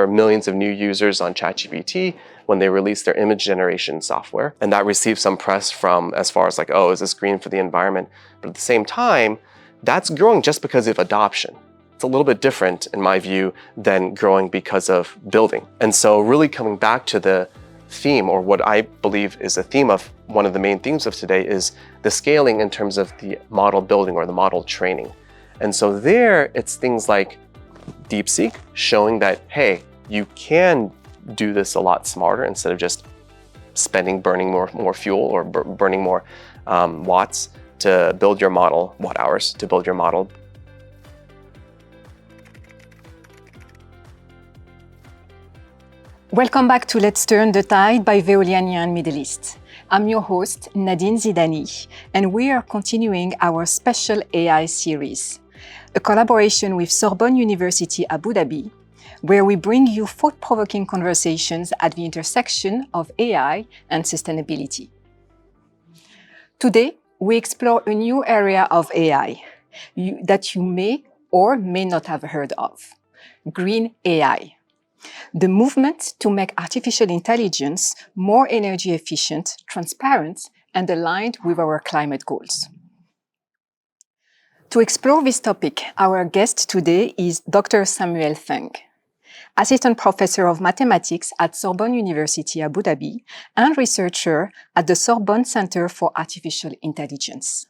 there are millions of new users on ChatGPT when they release their image generation software. And that received some press from as far as like, oh, is this green for the environment? But at the same time, that's growing just because of adoption. It's a little bit different, in my view, than growing because of building. And so really coming back to the theme, or what I believe is a theme of one of the main themes of today, is the scaling in terms of the model building or the model training. And so there, it's things like DeepSeek showing that, hey, you can do this a lot smarter instead of just burning more fuel or burning more watts to build your model, watt hours to build your model. Welcome back to Let's Turn the Tide by Veolia Near and Middle East. I'm your host, Nadine Zidani, and we are continuing our special AI series, a collaboration with Sorbonne University Abu Dhabi, where we bring you thought-provoking conversations at the intersection of AI and sustainability. Today, we explore a new area of AI that you may or may not have heard of, green AI. The movement to make artificial intelligence more energy efficient, transparent, and aligned with our climate goals. To explore this topic, our guest today is Dr. Samuel Feng, Assistant Professor of Mathematics at Sorbonne University Abu Dhabi and researcher at the Sorbonne Center for Artificial Intelligence.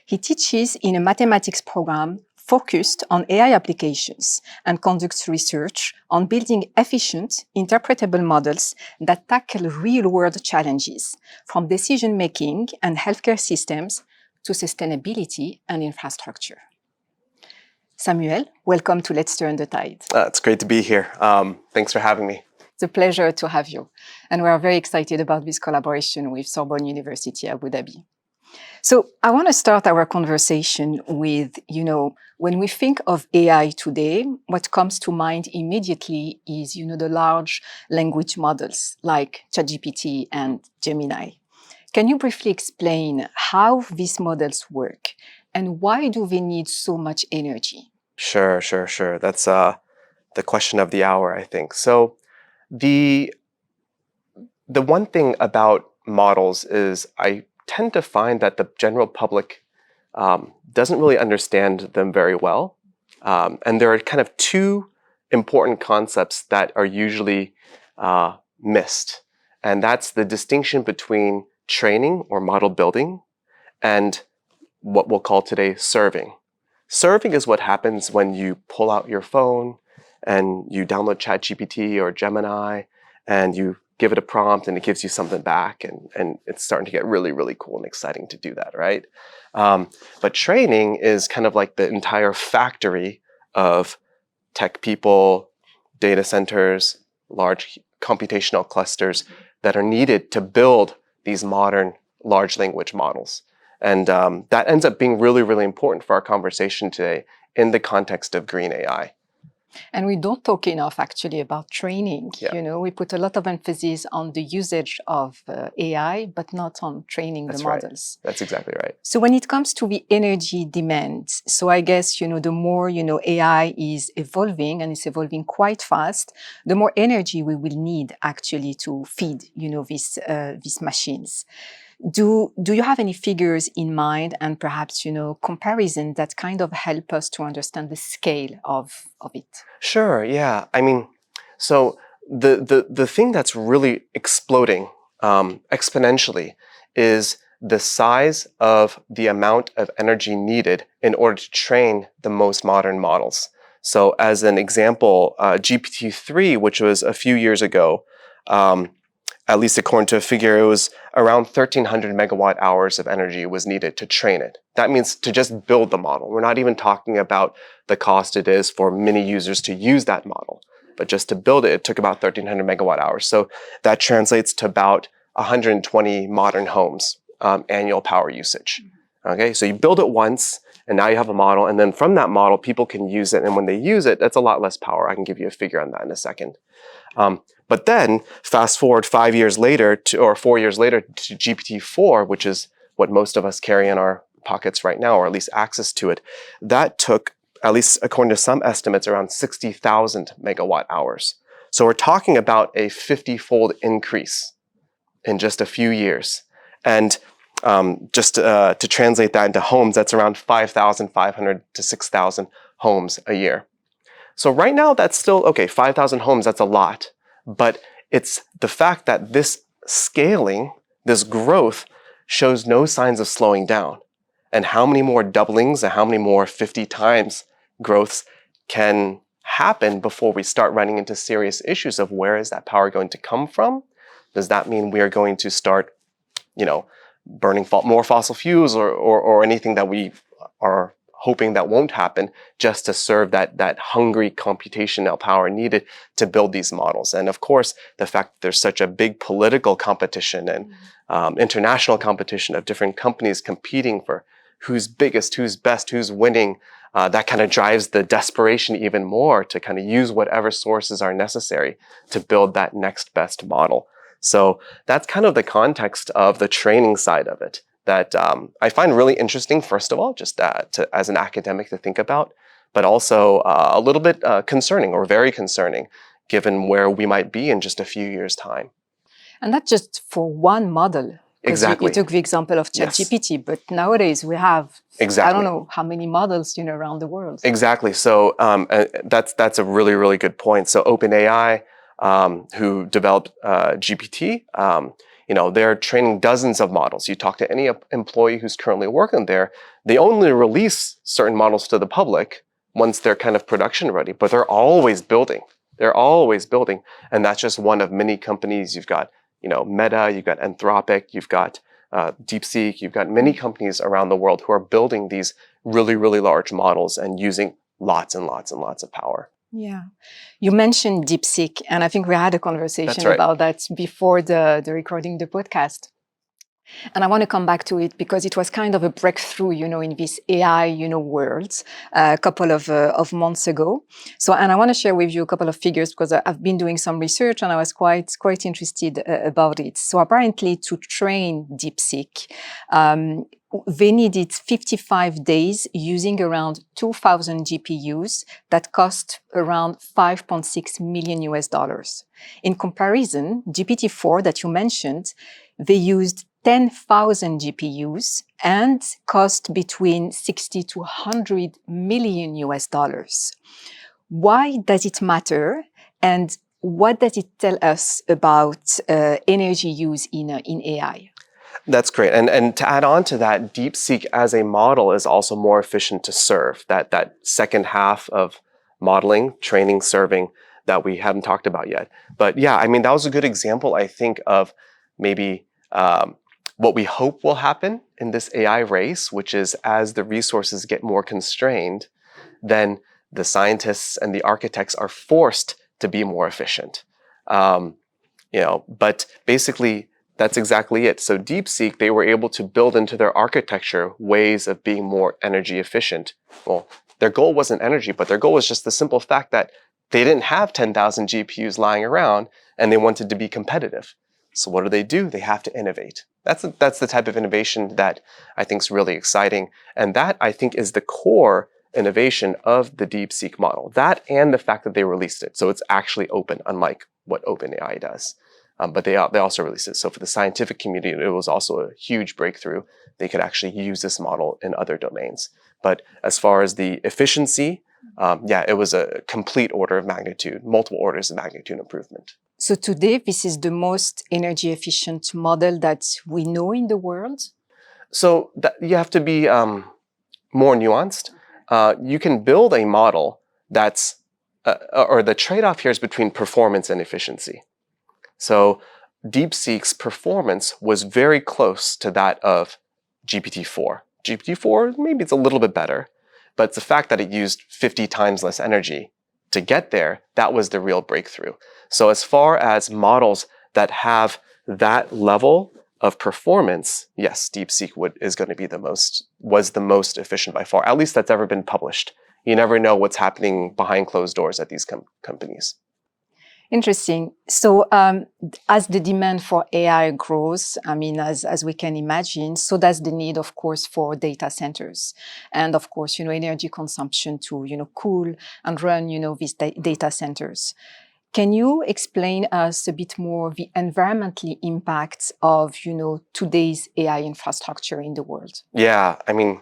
He teaches in a mathematics program focused on AI applications and conducts research on building efficient, interpretable models that tackle real-world challenges, from decision-making and healthcare systems to sustainability and infrastructure. Samuel, welcome to Let's Turn the Tide. It's great to be here. Thanks for having me. It's a pleasure to have you. And we are very excited about this collaboration with Sorbonne University Abu Dhabi. So I want to start our conversation with, when we think of AI today, what comes to mind immediately is, the large language models like ChatGPT and Gemini. Can you briefly explain how these models work and why do they need so much energy? Sure. That's the question of the hour, I think. So the one thing about models is I tend to find that the general public doesn't really understand them very well. And there are kind of two important concepts that are usually missed. And that's the distinction between training or model building and what we'll call today serving. Serving is what happens when you pull out your phone and you download ChatGPT or Gemini and you give it a prompt and it gives you something back, and it's starting to get really, really cool and exciting to do that, right? But training is kind of like the entire factory of tech people, data centers, large computational clusters that are needed to build these modern large language models. And that ends up being really, really important for our conversation today in the context of green AI. And we don't talk enough actually about training. Yeah. We put a lot of emphasis on the usage of AI, but not on training the models. Right. That's exactly right. So when it comes to the energy demand, so I guess, the more, AI is evolving, and it's evolving quite fast, the more energy we will need actually to feed, these machines. Do you have any figures in mind and perhaps, comparison that kind of help us to understand the scale of it? Sure, yeah. I mean, so the thing that's really exploding exponentially is the size of the amount of energy needed in order to train the most modern models. So as an example, GPT-3, which was a few years ago, at least according to a figure, it was around 1,300 megawatt hours of energy was needed to train it. That means to just build the model. We're not even talking about the cost it is for many users to use that model, but just to build it, it took about 1,300 megawatt hours. So that translates to about 120 modern homes annual power usage. Okay, so you build it once, and now you have a model, and then from that model, people can use it, and when they use it, that's a lot less power. I can give you a figure on that in a second. But then, fast forward 4 years later to GPT-4, which is what most of us carry in our pockets right now, or at least access to it. That took, at least according to some estimates, around 60,000 megawatt hours. So we're talking about a 50-fold increase in just a few years. And just to translate that into homes, that's around 5,500 to 6,000 homes a year. So right now, that's still, okay, 5,000 homes, that's a lot. But it's the fact that this scaling, this growth, shows no signs of slowing down. And how many more doublings and how many more 50 times growths can happen before we start running into serious issues of where is that power going to come from? Does that mean we are going to start, burning more fossil fuels or anything that we are hoping that won't happen just to serve that hungry computational power needed to build these models? And of course, the fact that there's such a big political competition and international competition of different companies competing for who's biggest, who's best, who's winning, that kind of drives the desperation even more to kind of use whatever sources are necessary to build that next best model. So that's kind of the context of the training side of it that I find really interesting, first of all, just as an academic to think about, but also a little bit concerning or very concerning given where we might be in just a few years' time. And that's just for one model. Exactly. You took the example of ChatGPT, yes. But nowadays we have, I don't know how many models around the world. Exactly. So that's a really, really good point. So OpenAI, who developed GPT, they're training dozens of models. You talk to any employee who's currently working there, they only release certain models to the public once they're kind of production ready, but they're always building. They're always building. And that's just one of many companies. You've got Meta, you've got Anthropic, you've got DeepSeek, you've got many companies around the world who are building these really, really large models and using lots and lots and lots of power. Yeah. You mentioned DeepSeek, and I think we had a conversation about that before the recording the podcast. And I want to come back to it because it was kind of a breakthrough, in this AI, world a couple of months ago. So, and I want to share with you a couple of figures because I've been doing some research and I was quite interested about it. So apparently to train DeepSeek, they needed 55 days using around 2,000 GPUs that cost around $5.6 million US. In comparison, GPT-4 that you mentioned, they used 10,000 GPUs and cost between 60 to 100 million US dollars. Why does it matter? And what does it tell us about energy use in AI? That's great. And to add on to that, DeepSeek as a model is also more efficient to serve. That second half of modeling, training, serving that we haven't talked about yet. But yeah, I mean, that was a good example, I think, of maybe what we hope will happen in this AI race, which is as the resources get more constrained, then the scientists and the architects are forced to be more efficient. But basically, that's exactly it. So DeepSeek, they were able to build into their architecture ways of being more energy efficient. Well, their goal wasn't energy, but their goal was just the simple fact that they didn't have 10,000 GPUs lying around and they wanted to be competitive. So what do? They have to innovate. That's the type of innovation that I think is really exciting. And that, I think, is the core innovation of the DeepSeek model. That and the fact that they released it. So it's actually open, unlike what OpenAI does. But they also released it. So for the scientific community, it was also a huge breakthrough. They could actually use this model in other domains. But as far as the efficiency, it was a complete order of magnitude, multiple orders of magnitude improvement. So today, this is the most energy efficient model that we know in the world? So you have to be more nuanced. You can build a model that's, or the trade-off here is between performance and efficiency. So DeepSeek's performance was very close to that of GPT-4. GPT-4, maybe it's a little bit better, but it's the fact that it used 50 times less energy to get there, that was the real breakthrough. So as far as models that have that level of performance, yes, DeepSeek was the most efficient by far. At least that's ever been published. You never know what's happening behind closed doors at these companies. Interesting. So as the demand for AI grows, I mean, as we can imagine, so does the need, of course, for data centers. And of course, energy consumption to, cool and run, these data centers. Can you explain us a bit more the environmental impacts of, today's AI infrastructure in the world? Yeah, I mean,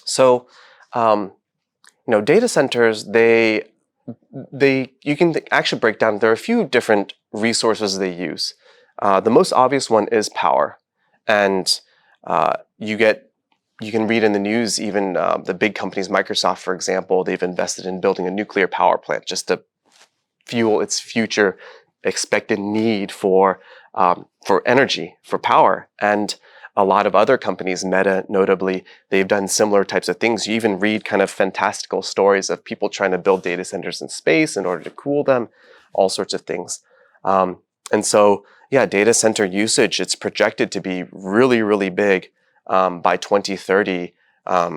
so, data centers, you can actually break down, there are a few different resources they use. The most obvious one is power. And you can read in the news, even the big companies, Microsoft, for example, they've invested in building a nuclear power plant just to fuel its future expected need for energy, for power. And a lot of other companies, Meta notably, they've done similar types of things. You even read kind of fantastical stories of people trying to build data centers in space in order to cool them, all sorts of things. And so, yeah, data center usage, it's projected to be really, really big by 2030.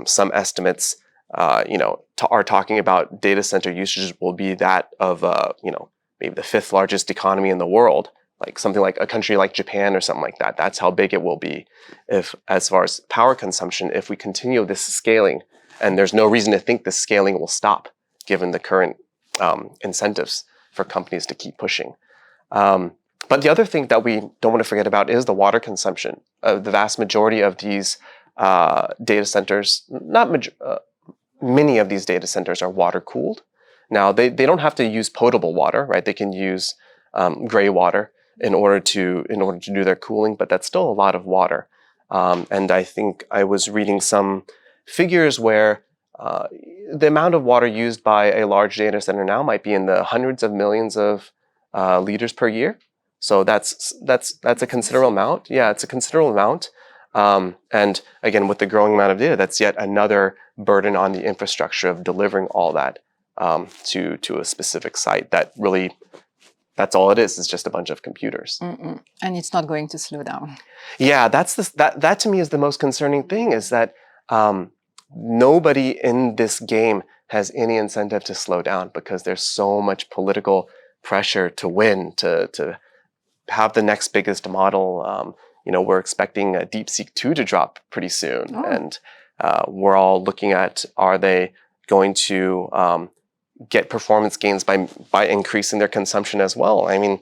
Some estimates, are talking about data center usage will be that of, maybe the 5th largest economy in the world, like something like a country like Japan or something like that. That's how big it will be as far as power consumption, if we continue this scaling. And there's no reason to think this scaling will stop, given the current incentives for companies to keep pushing. But the other thing that we don't want to forget about is the water consumption. The vast majority of these data centers, many of these data centers are water cooled. Now, they don't have to use potable water, right? They can use gray water in order to do their cooling, but that's still a lot of water. And I think I was reading some figures where the amount of water used by a large data center now might be in the hundreds of millions of liters per year. So that's a considerable amount. Yeah, it's a considerable amount. And again, with the growing amount of data, that's yet another burden on the infrastructure of delivering all that to a specific site. That really, that's all it is just a bunch of computers. Mm-mm. And it's not going to slow down. Yeah, that to me is the most concerning thing, is that nobody in this game has any incentive to slow down, because there's so much political pressure to win, to have the next biggest model. We're expecting a DeepSeek 2 to drop pretty soon. Oh. And we're all looking at, are they going to get performance gains by increasing their consumption as well? I mean,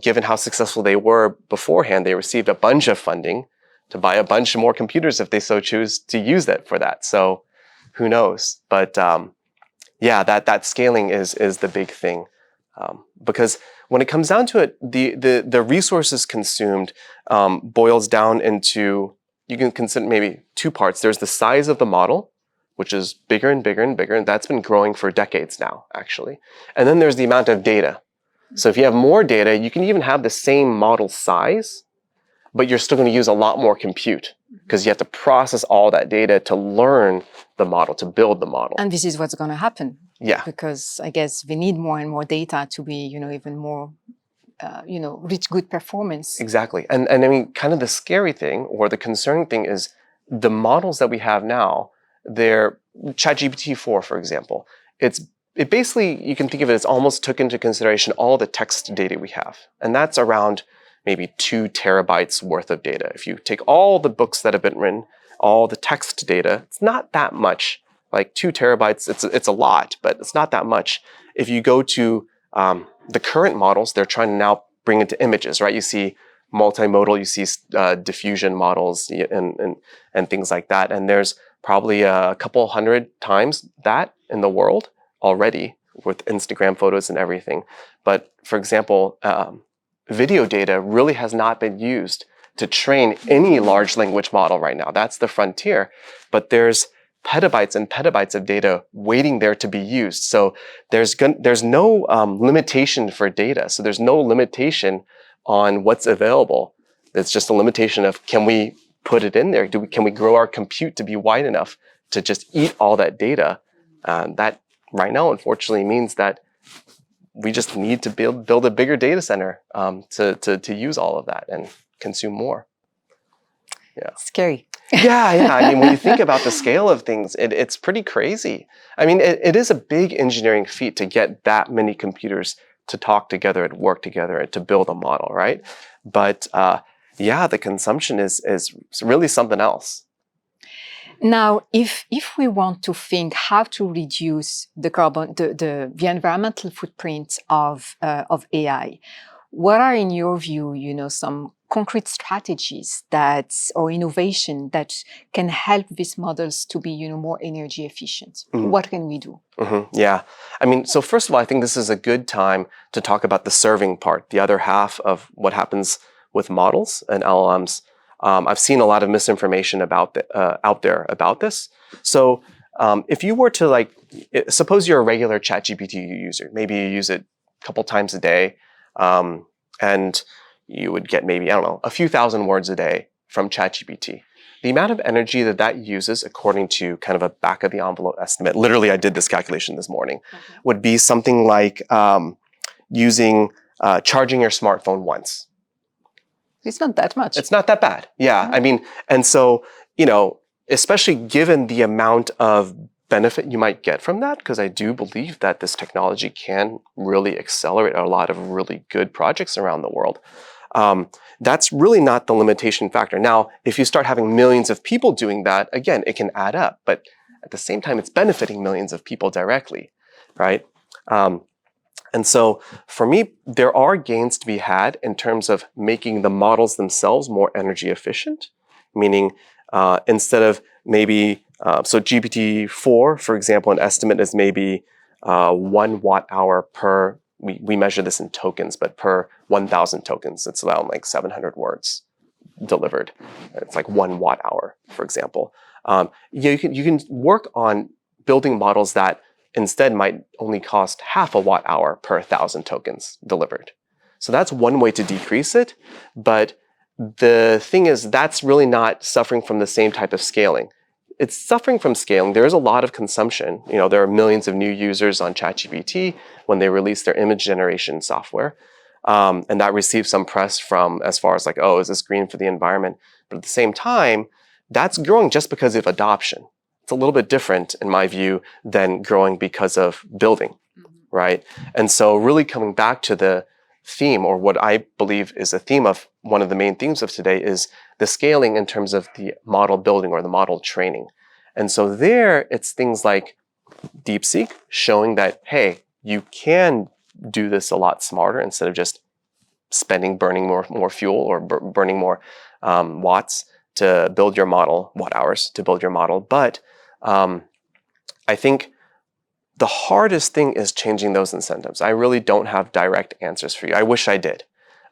given how successful they were beforehand, they received a bunch of funding to buy a bunch more computers if they so choose to use that for that. So who knows? But that scaling is the big thing. Because when it comes down to it, the resources consumed boils down into, you can consider maybe 2 parts. There's the size of the model, which is bigger and bigger and bigger, and that's been growing for decades now, actually. And then there's the amount of data. So if you have more data, you can even have the same model size, but you're still going to use a lot more compute, because you have to process all that data to learn the model, to build the model. And this is what's going to happen. Yeah. Because I guess we need more and more data to be, even more, reach good performance. Exactly. And I mean, kind of the scary thing or the concerning thing is the models that we have now, they're ChatGPT 4, for example. It basically, you can think of it as almost took into consideration all the text data we have. And that's around maybe 2 terabytes worth of data. If you take all the books that have been written, all the text data, it's not that much. Like 2 terabytes, it's a lot, but it's not that much. If you go to the current models, they're trying to now bring into images, right? You see multimodal, you see diffusion models and things like that. And there's probably a couple hundred times that in the world already with Instagram photos and everything. But for example, video data really has not been used to train any large language model right now. That's the frontier. But there's petabytes and petabytes of data waiting there to be used. So there's no limitation for data. So there's no limitation on what's available. It's just a limitation of, can we put it in there? Can we grow our compute to be wide enough to just eat all that data? That right now, unfortunately, means that we just need to build a bigger data center to use all of that and consume more. Yeah. Scary. Yeah. I mean, when you think about the scale of things, it's pretty crazy. I mean, it is a big engineering feat to get that many computers to talk together and work together and to build a model, right? But the consumption is really something else. Now, if we want to think how to reduce the the environmental footprint of AI, what are, in your view, some concrete strategies or innovation that can help these models to be, more energy efficient? What can we do? Yeah. I mean, so first of all, I think this is a good time to talk about the serving part, the other half of what happens with models and LLMs. I've seen a lot of misinformation out there about this. So if you were to suppose you're a regular ChatGPT user, maybe you use it a couple times a day, and you would get maybe, I don't know, a few thousand words a day from ChatGPT. The amount of energy that uses, according to kind of a back of the envelope estimate, literally I did this calculation this morning, would be something like charging your smartphone once. It's not that much. It's not that bad. Yeah. I mean, and so, especially given the amount of benefit you might get from that, because I do believe that this technology can really accelerate a lot of really good projects around the world. That's really not the limitation factor. Now, if you start having millions of people doing that, again, it can add up. But at the same time, it's benefiting millions of people directly, right? And so for me, there are gains to be had in terms of making the models themselves more energy efficient, meaning instead of maybe, so GPT-4, for example, an estimate is maybe 1 watt hour per, we measure this in tokens, but per 1,000 tokens, it's around like 700 words delivered. It's like 1 watt hour, for example. You can work on building models that instead might only cost half a watt hour per 1,000 tokens delivered. So that's one way to decrease it. But the thing is, that's really not suffering from the same type of scaling. It's suffering from scaling. There is a lot of consumption. There are millions of new users on ChatGPT when they release their image generation software. And that receives some press from as far as like, oh, is this green for the environment? But at the same time, that's growing just because of adoption. It's a little bit different, in my view, than growing because of building, right? And so really coming back to the theme, or what I believe is a theme of one of the main themes of today, is the scaling in terms of the model building or the model training. And so there, it's things like DeepSeek showing that, hey, you can do this a lot smarter instead of just burning more fuel or burning more watts to build your model, watt hours to build your model. But I think the hardest thing is changing those incentives. I really don't have direct answers for you. I wish I did.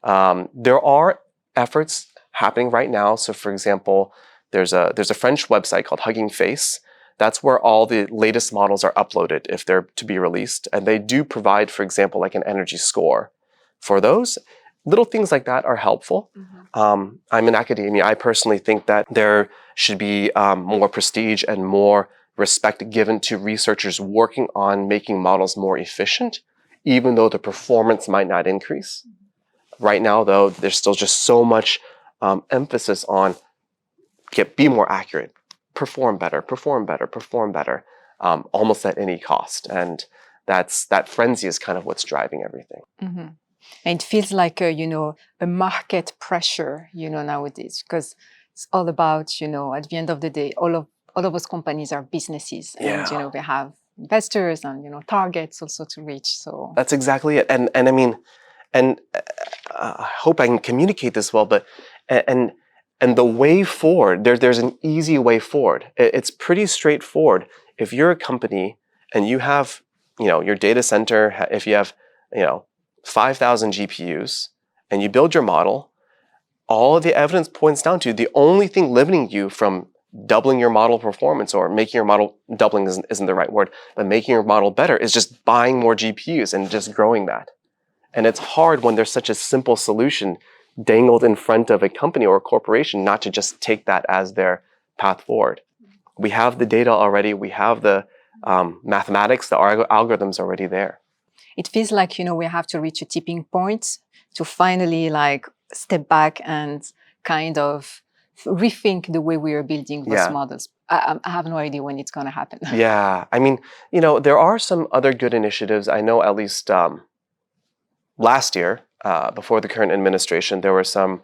There are efforts happening right now. So for example, there's a French website called Hugging Face. That's where all the latest models are uploaded if they're to be released. And they do provide, for example, like an energy score for those. Little things like that are helpful. I'm in academia. I personally think that there should be more prestige and more respect given to researchers working on making models more efficient, even though the performance might not increase. Right now, though, there's still just so much emphasis on be more accurate, perform better, almost at any cost. And that frenzy is kind of what's driving everything. And it feels like a market pressure, nowadays, because it's all about, at the end of the day, all of those companies are businesses, and they have investors and targets also to reach. So that's exactly it. And I mean, I hope I can communicate this well, but and the way forward, there's an easy way forward. It's pretty straightforward. If you're a company and you have your data center, if you have 5,000 GPUs and you build your model, all of the evidence points down to the only thing limiting you from doubling your model performance, or making your model, doubling isn't the right word, but making your model better, is just buying more GPUs and just growing that. And it's hard when there's such a simple solution dangled in front of a company or a corporation not to just take that as their path forward. We have the data already. We have the mathematics, the algorithms already there. It feels like, we have to reach a tipping point to finally step back and kind of rethink the way we are building those models. I have no idea when it's going to happen. Yeah. I mean, there are some other good initiatives. I know at least last year, before the current administration, there were some,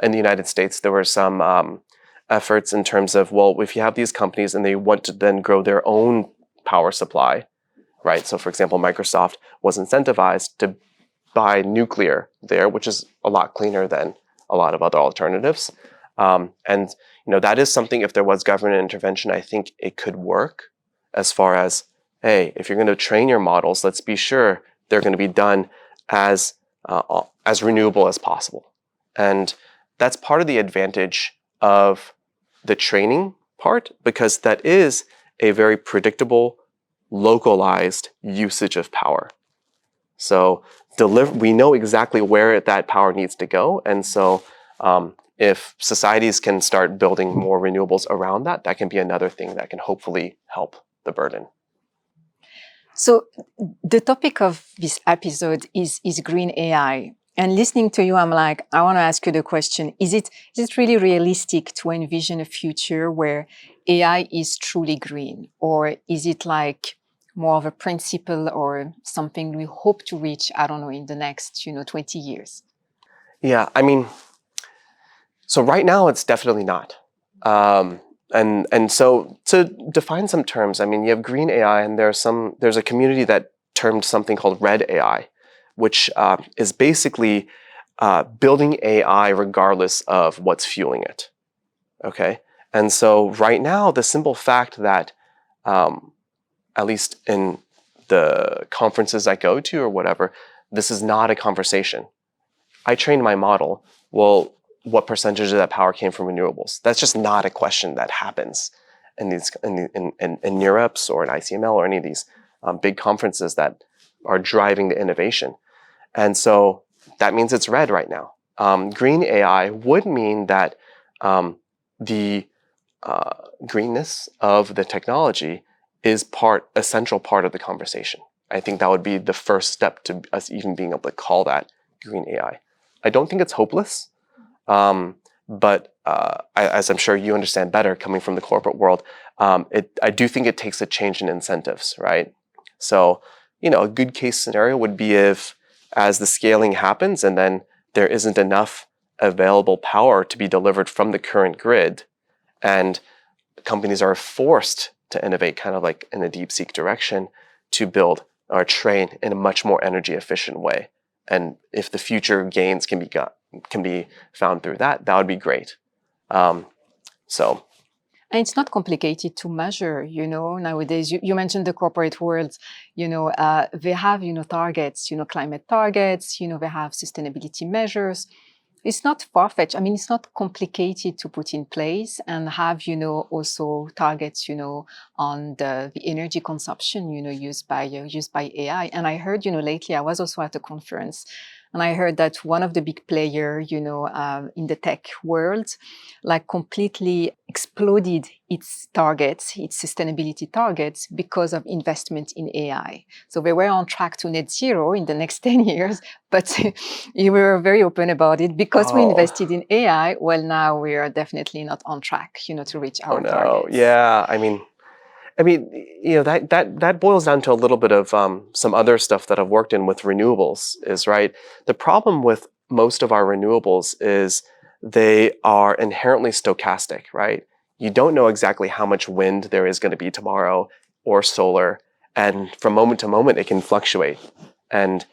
in the United States, there were some efforts in terms of, well, if you have these companies and they want to then grow their own power supply, right? So for example, Microsoft was incentivized to buy nuclear there, which is a lot cleaner than a lot of other alternatives. And that is something, if there was government intervention, I think it could work as far as, hey, if you're going to train your models, let's be sure they're going to be done as renewable as possible. And that's part of the advantage of the training part, because that is a very predictable, localized usage of power. So we know exactly where that power needs to go. And so if societies can start building more renewables around that, that can be another thing that can hopefully help the burden. So the topic of this episode is green AI. And listening to you, I'm like, I want to ask you the question, is it really realistic to envision a future where AI is truly green? Or is it like more of a principle or something we hope to reach, I don't know, in the next, 20 years? Yeah, I mean, so right now it's definitely not. And so to define some terms, I mean, you have green AI, and there's a community that termed something called red AI, which is basically building AI regardless of what's fueling it. Okay, and so right now, the simple fact that, at least in the conferences I go to or whatever, this is not a conversation. I trained my model. Well, what percentage of that power came from renewables? That's just not a question that happens in NeurIPS or in ICML or any of these big conferences that are driving the innovation. And so that means it's red right now. Green AI would mean that the greenness of the technology is a central part of the conversation. I think that would be the first step to us even being able to call that green AI. I don't think it's hopeless. But as I'm sure you understand better coming from the corporate world, I do think it takes a change in incentives, right? So, a good case scenario would be if, as the scaling happens and then there isn't enough available power to be delivered from the current grid, and companies are forced to innovate kind of like in a DeepSeek direction to build or train in a much more energy efficient way. And if the future gains can be found through that would be great. And it's not complicated to measure, nowadays. You mentioned the corporate world, they have, targets, climate targets, they have sustainability measures. It's not far-fetched. I mean, it's not complicated to put in place and have, also targets, on the energy consumption, used by AI. And I heard, lately I was also at a conference, and I heard that one of the big players, in the tech world, like completely exploded its targets, its sustainability targets, because of investment in AI. So they were on track to net zero in the next 10 years, but you were very open about it. Because we invested in AI, well, now we are definitely not on track, to reach our targets. Yeah, I mean, that boils down to a little bit of some other stuff that I've worked in with renewables is, right? The problem with most of our renewables is they are inherently stochastic, right? You don't know exactly how much wind there is going to be tomorrow or solar. And from moment to moment, it can fluctuate. And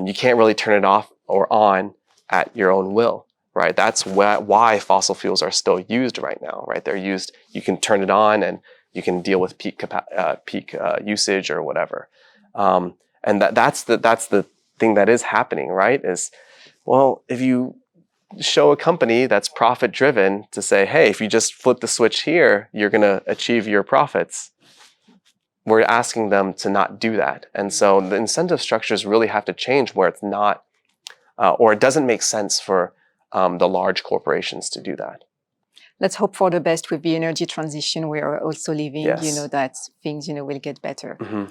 you can't really turn it off or on at your own will, right? That's why fossil fuels are still used right now, right? They're used, you can turn it on and you can deal with peak usage or whatever. And that's the thing that is happening, right? Is, well, if you show a company that's profit driven to say, hey, if you just flip the switch here, you're going to achieve your profits, we're asking them to not do that. And so the incentive structures really have to change where it's not, or it doesn't make sense for the large corporations to do that. Let's hope for the best with the energy transition we are also living, Yes. that things, will get better. Mm-hmm.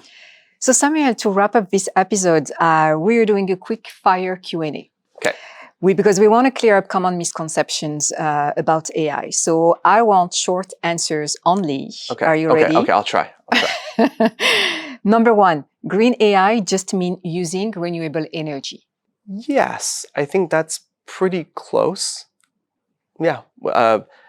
So Samuel, to wrap up this episode, we're doing a quick fire Q&A. Okay. Because we want to clear up common misconceptions about AI. So I want short answers only. Okay. Are you ready? Okay, I'll try. Number one, green AI just mean using renewable energy. Yes, I think that's pretty close. Yeah.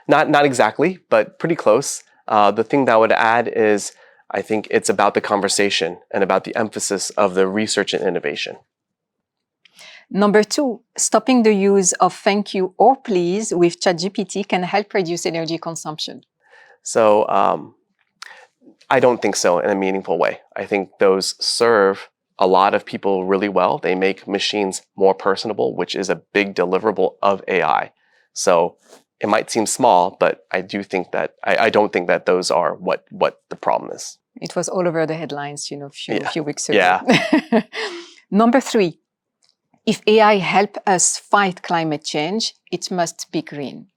Not exactly, but pretty close. The thing that I would add is I think it's about the conversation and about the emphasis of the research and innovation. Number 2, stopping the use of thank you or please with ChatGPT can help reduce energy consumption. So I don't think so in a meaningful way. I think those serve a lot of people really well. They make machines more personable, which is a big deliverable of AI. So it might seem small, but I do think that I don't think that those are what the problem is. It was all over the headlines, few weeks ago. Yeah. Number 3, if AI help us fight climate change, it must be green.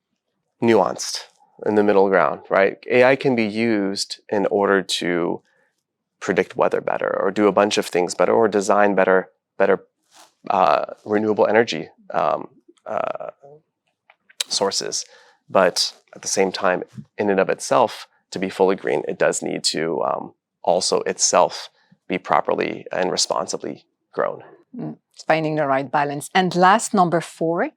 Nuanced, in the middle ground, right? AI can be used in order to predict weather better, or do a bunch of things better, or design better renewable energy sources. But at the same time, in and of itself, to be fully green, it does need to also itself be properly and responsibly grown. Finding the right balance. And last, number 4,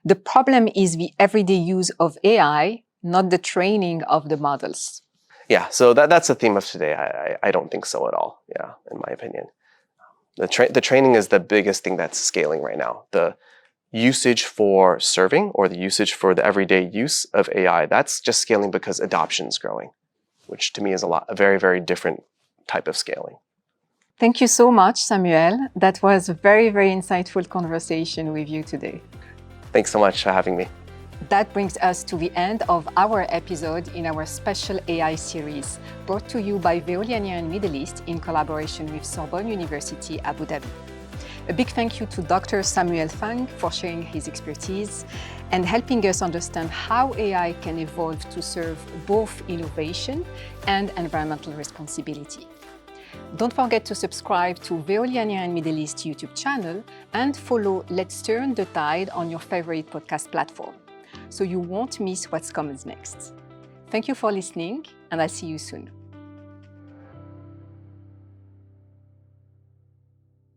the problem is the everyday use of AI, not the training of the models. Yeah, so that's the theme of today. I don't think so at all, yeah, in my opinion. The training is the biggest thing that's scaling right now. The usage for serving or the usage for the everyday use of AI, that's just scaling because adoption is growing, which to me is a very, very different type of scaling. Thank you so much, Samuel. That was a very, very insightful conversation with you today. Thanks so much for having me. That brings us to the end of our episode in our special AI series, brought to you by Veolia and Middle East in collaboration with Sorbonne University Abu Dhabi. A big thank you to Dr. Samuel Feng for sharing his expertise and helping us understand how AI can evolve to serve both innovation and environmental responsibility. Don't forget to subscribe to Veolia and Middle East YouTube channel and follow Let's Turn the Tide on your favorite podcast platform, so you won't miss what's coming next. Thank you for listening, and I'll see you soon.